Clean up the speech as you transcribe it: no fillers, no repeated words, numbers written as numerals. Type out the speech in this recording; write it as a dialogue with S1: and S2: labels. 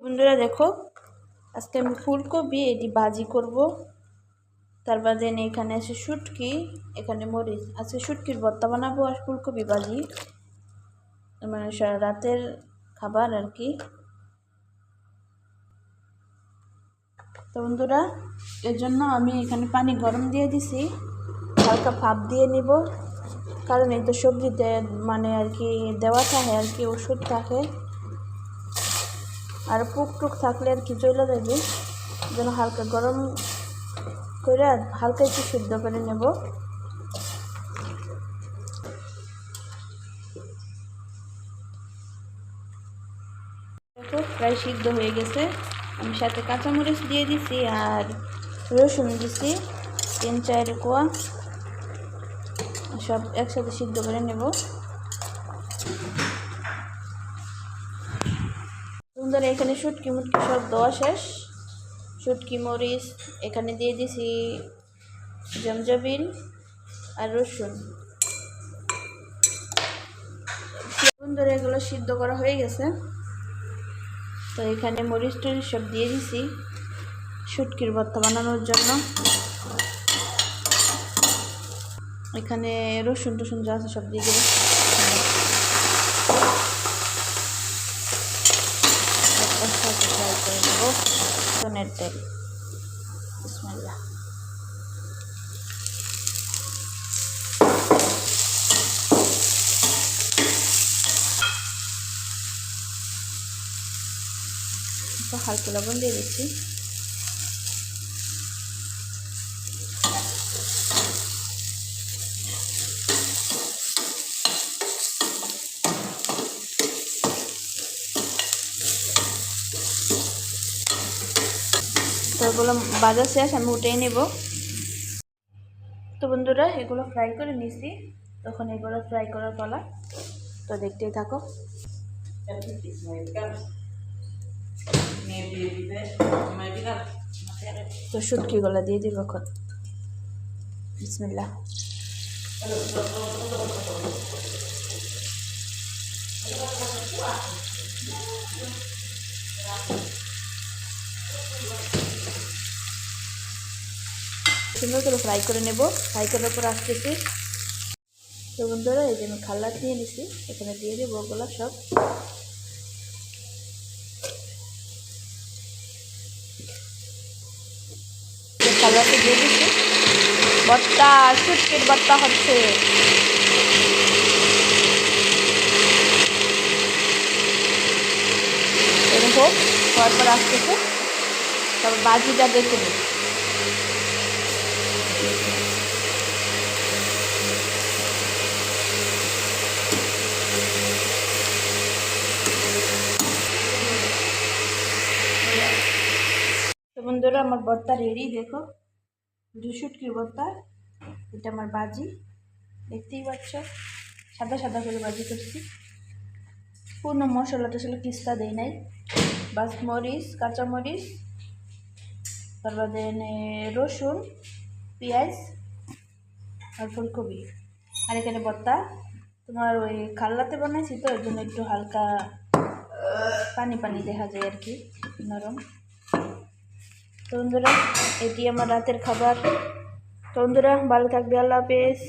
S1: বন্ধুরা দেখো, আজকে আমি ফুলকপি এটি ভাজি করব। তার বাদে এখানে আছে শুটকি, এখানে মরিচ। আজকে শুটকির ভর্তা বানাবো আর ফুলকপি ভাজি, মানে রাতের খাবার আর কি। তো বন্ধুরা, এর জন্য আমি এখানে পানি গরম দিয়ে দিছি, হালকা ভাপ দিয়ে নিব। কারণ এই তো সবজিতে মানে আর কি দেওয়া থাকে আর কি, ওষুধ থাকে, আর পুক টুক থাকলে আর কি চলে যাবে। যেন হালকা গরম করে হালকা একটু সিদ্ধ করে নেব। দেখো প্রায় সিদ্ধ হয়ে গেছে। আমি সাথে কাঁচামরিচ দিয়ে দিছি আর রসুন দিছি 3-4 কোয়া, সব একসাথে সিদ্ধ করে নেব। সুন্দর এখানে শুটকি মুটকি সব দেওয়া শেষ। শুটকি মরিচ এখানে দিয়ে দিছি, জমজবিন আর রসুন। সুন্দর এগুলো সিদ্ধ করা হয়ে গেছে। তো এখানে মরিচ টরিচ সব দিয়ে দিছি শুটকির ভর্তা বানানোর জন্য। এখানে রসুন টসুন যা আছে সব দিয়ে দেবো। একসাথে ফ্রাই করে নেব রসুনের তেল। বিসমিল্লাহ। হালকা লবণ দিয়ে দিচ্ছি। তো এগুলো ভাজা শেষ, আমি উঠে নেব। তো বন্ধুরা, এগুলো ফ্রাই করে নিছি, তখন এগুলো ফ্রাই করার পালা। তো দেখতেই থাকো। তো শুটকিগুলো দিয়ে দিব এখন। বিসমিল্লাহ। সুন্দর করে ফ্রাই করে নেব। ফ্রাই করার পর আসতেছি। তো বন্ধুরা, এই যে আমি খাল্লাত নিয়ে নিছি, এখানে দিয়ে দেবো ওগুলো সব। খাল্লাতে দিয়ে দিচ্ছি। ভর্তা, শুটকির ভর্তা হচ্ছে। এরকম হওয়ার পর আসতেছে, তারপর বাজিটা দেখে নিই। তো বন্ধুরা, আমার ভর্তা রেডি। দেখো, শুটকির ভর্তা, এটা আমার বাজি, দেখতেই পাচ্ছ। সাদা সাদা করে বাজি করছি, কোনো মশলা টশলা কিস্তা দেই নাই। বাস মরিচ, কাঁচামরিচ, তারপরে রসুন, পেঁয়াজ আর ফুলকপি। আর এখানে ভর্তা তোমার ওই খাল্লাতে বানাইছি, তো ওই জন্য একটু হালকা পানি পানি দেখা যায় আর কি, নরম। তো বন্ধুরা, এটি আমার রাতের খাবার। তো বন্ধুরা, ভালো থাকবে, আল্লাহ হাফেজ।